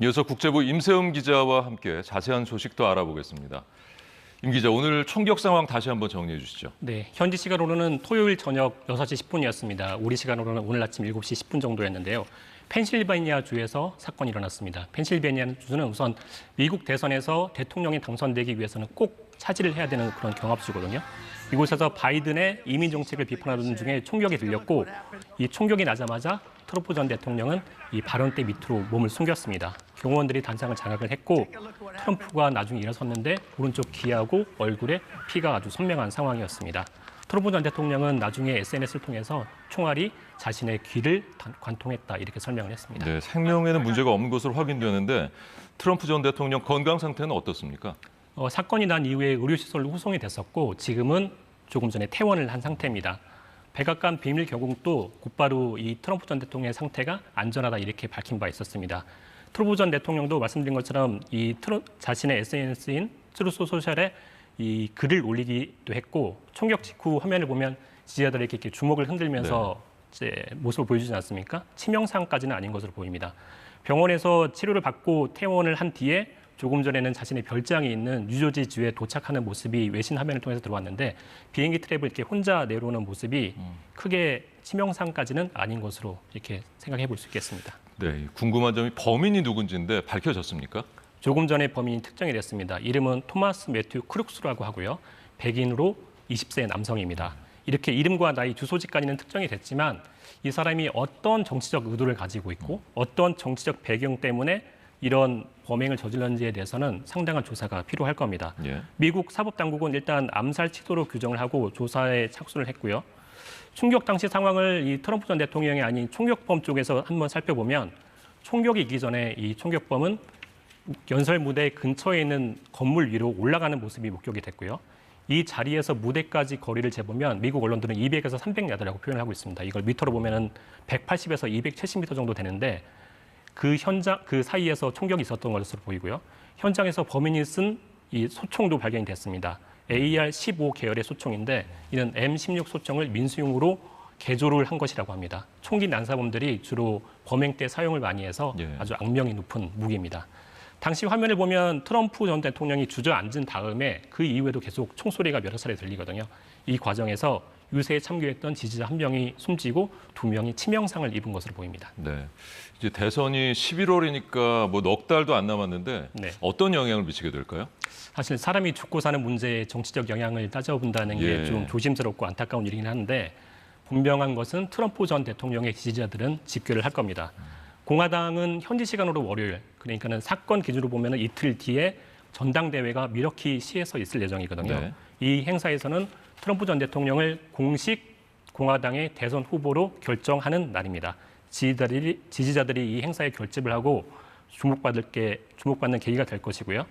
이어서 국제부 임세음 기자와 함께 자세한 소식도 알아보겠습니다. 임 기자, 오늘 총격 상황 다시 한번 정리해 주시죠. 네, 현지 시간으로는 토요일 저녁 6시 10분이었습니다. 우리 시간으로는 오늘 아침 7시 10분 정도였는데요. 펜실베니아 주에서 사건이 일어났습니다. 펜실베니아 주는 우선 미국 대선에서 대통령이 당선되기 위해서는 꼭 차지를 해야 되는 그런 경합주거든요. 이곳에서 바이든의 이민 정책을 비판하던 중에 총격이 들렸고, 이 총격이 나자마자 트럼프 전 대통령은 이 발언대 밑으로 몸을 숨겼습니다. 경호원들이 단상을 장악을 했고, 트럼프가 나중에 일어섰는데 오른쪽 귀하고 얼굴에 피가 아주 선명한 상황이었습니다. 트럼프 전 대통령은 나중에 SNS를 통해서 총알이 자신의 귀를 관통했다 이렇게 설명을 했습니다. 네, 생명에는 문제가 없는 것으로 확인되는데 트럼프 전 대통령 건강 상태는 어떻습니까? 사건이 난 이후에 의료시설로 후송이 됐었고 지금은 조금 전에 퇴원을 한 상태입니다. 백악관 비밀 경공도 곧바로 이 트럼프 전 대통령의 상태가 안전하다 이렇게 밝힌 바 있었습니다. 트럼프 전 대통령도 말씀드린 것처럼 자신의 SNS인 트루스 소셜에 이 글을 올리기도 했고, 총격 직후 화면을 보면 지지자들에게 이렇게 주먹을 흔들면서 이제 모습을 보여주지 않습니까? 치명상까지는 아닌 것으로 보입니다. 병원에서 치료를 받고 퇴원을 한 뒤에 조금 전에는 자신의 별장이 있는 뉴저지주에 도착하는 모습이 외신 화면을 통해서 들어왔는데, 비행기 트랩을 이렇게 혼자 내려오는 모습이 크게 치명상까지는 아닌 것으로 이렇게 생각해 볼 수 있겠습니다. 네, 궁금한 점이 범인이 누군지인데 밝혀졌습니까? 조금 전에 범인이 특정이 됐습니다. 이름은 토마스 매튜 크룩스라고 하고요. 백인으로 20세 남성입니다. 이렇게 이름과 나이, 주소지까지는 특정이 됐지만 이 사람이 어떤 정치적 의도를 가지고 있고 어떤 정치적 배경 때문에 이런 범행을 저질렀는지에 대해서는 상당한 조사가 필요할 겁니다. 예. 미국 사법당국은 일단 암살 치도로 규정을 하고 조사에 착수를 했고요. 총격 당시 상황을 이 트럼프 전 대통령이 아닌 총격범 쪽에서 한번 살펴보면, 총격이 있기 전에 이 총격범은 연설 무대 근처에 있는 건물 위로 올라가는 모습이 목격이 됐고요. 이 자리에서 무대까지 거리를 재보면 미국 언론들은 200에서 300야드라고 표현을 하고 있습니다. 이걸 미터로 보면은 180에서 270m 정도 되는데 그 사이에서 총격이 있었던 것으로 보이고요. 현장에서 범인이 쓴 이 소총도 발견이 됐습니다. AR-15 계열의 소총인데 이는 M16 소총을 민수용으로 개조를 한 것이라고 합니다. 총기 난사범들이 주로 범행 때 사용을 많이 해서 아주 악명이 높은 무기입니다. 당시 화면을 보면 트럼프 전 대통령이 주저앉은 다음에 그 이후에도 계속 총소리가 여러 차례 들리거든요. 이 과정에서 유세에 참교했던 지지자 한 명이 숨지고 2명이 치명상을 입은 것으로 보입니다. 네, 이제 대선이 11월이니까 뭐 넉 달도 안 남았는데 어떤 영향을 미치게 될까요? 사실 사람이 죽고 사는 문제에 정치적 영향을 따져본다는 게 좀 조심스럽고 안타까운 일이긴 한데, 분명한 것은 트럼프 전 대통령의 지지자들은 집결을 할 겁니다. 공화당은 현지 시간으로 월요일, 그러니까는 사건 기준으로 보면 이틀 뒤에 전당대회가 밀워키 시에서 있을 예정이거든요. 네. 이 행사에서는 트럼프 전 대통령을 공식 공화당의 대선 후보로 결정하는 날입니다. 지지자들이 이 행사에 결집을 하고 주목받는 계기가 될 것이고요.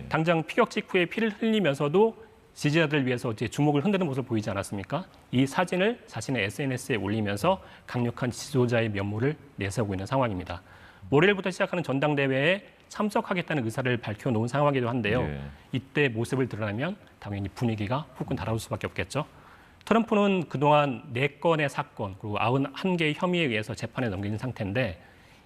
당장 피격 직후에 피를 흘리면서도 지지자들을 위해서 이제 주먹을 흔드는 모습을 보이지 않았습니까? 이 사진을 자신의 SNS에 올리면서 강력한 지도자의 면모를 내세우고 있는 상황입니다. 월요일부터 시작하는 전당대회에 참석하겠다는 의사를 밝혀놓은 상황이기도 한데요. 이때 모습을 드러내면 당연히 분위기가 후끈 달아올 수밖에 없겠죠. 트럼프는 그동안 4건의 사건, 그리고 91개의 혐의에 의해서 재판에 넘겨진 상태인데,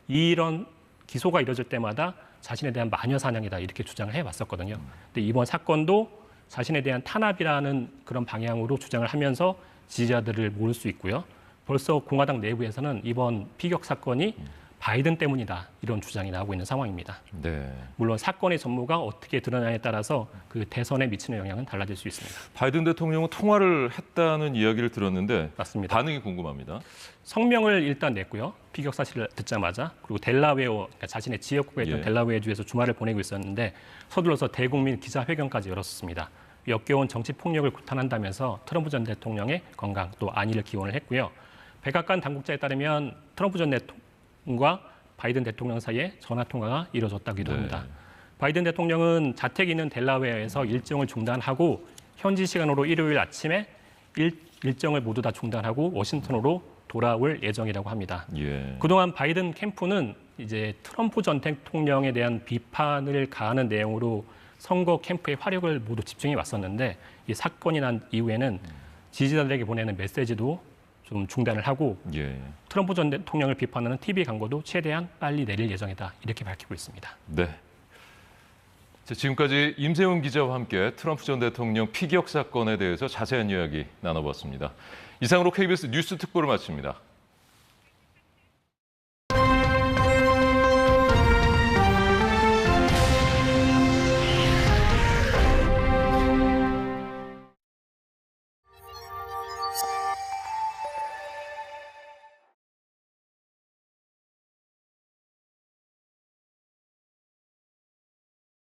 이런 기소가 이뤄질 때마다 자신에 대한 마녀 사냥이다 이렇게 주장을 해왔었거든요. 근데 이번 사건도 자신에 대한 탄압이라는 그런 방향으로 주장을 하면서 지지자들을 모을 수 있고요. 벌써 공화당 내부에서는 이번 피격 사건이 바이든 때문이다 이런 주장이 나오고 있는 상황입니다. 네. 물론 사건의 전모가 어떻게 드러나냐에 따라서 그 대선에 미치는 영향은 달라질 수 있습니다. 바이든 대통령은 통화를 했다는 이야기를 들었는데 맞습니다. 반응이 궁금합니다. 성명을 일단 냈고요. 피격 사실을 듣자마자. 그리고 델라웨어, 그러니까 자신의 지역구에 있던 델라웨어주에서 주말을 보내고 있었는데 서둘러서 대국민 기자회견까지 열었습니다. 역겨운 정치 폭력을 구탄한다면서 트럼프 전 대통령의 건강 또 안위를 기원을 했고요. 백악관 당국자에 따르면 트럼프 전 대통령과 바이든 대통령 사이에 전화 통화가 이루어졌다기도 합니다. 바이든 대통령은 자택이 있는 델라웨어에서 일정을 중단하고 현지 시간으로 일요일 아침에 일정을 모두 다 중단하고 워싱턴으로 돌아올 예정이라고 합니다. 그동안 바이든 캠프는 이제 트럼프 전 대통령에 대한 비판을 가하는 내용으로 선거 캠프의 화력을 모두 집중해 왔었는데, 이 사건이 난 이후에는 지지자들에게 보내는 메시지도 좀 중단을 하고 예. 트럼프 전 대통령을 비판하는 TV 광고도 최대한 빨리 내릴 예정이다. 이렇게 밝히고 있습니다. 네. 자, 지금까지 임세훈 기자와 함께 트럼프 전 대통령 피격 사건에 대해서 자세한 이야기 나눠봤습니다. 이상으로 KBS 뉴스 특보를 마칩니다.